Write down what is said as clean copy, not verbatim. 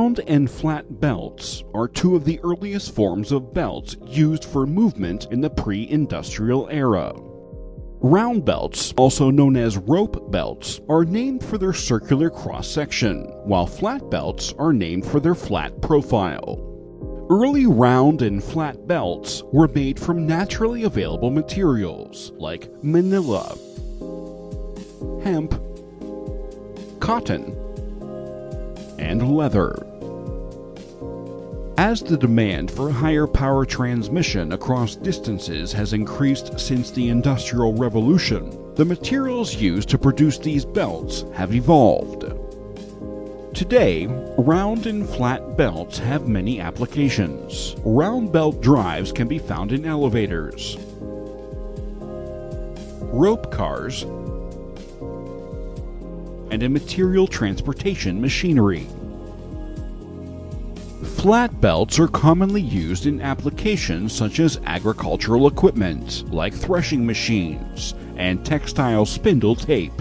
Round and flat belts are two of the earliest forms of belts used for movement in the pre-industrial era. Round belts, also known as rope belts, are named for their circular cross-section, while flat belts are named for their flat profile. Early round and flat belts were made from naturally available materials like manila, hemp, cotton, and leather. As the demand for higher power transmission across distances has increased since the Industrial Revolution, the materials used to produce these belts have evolved. Today, round and flat belts have many applications. Round belt drives can be found in elevators, rope cars, and in material transportation machinery. Flat belts are commonly used in applications such as agricultural equipment, like threshing machines, and textile spindle tape.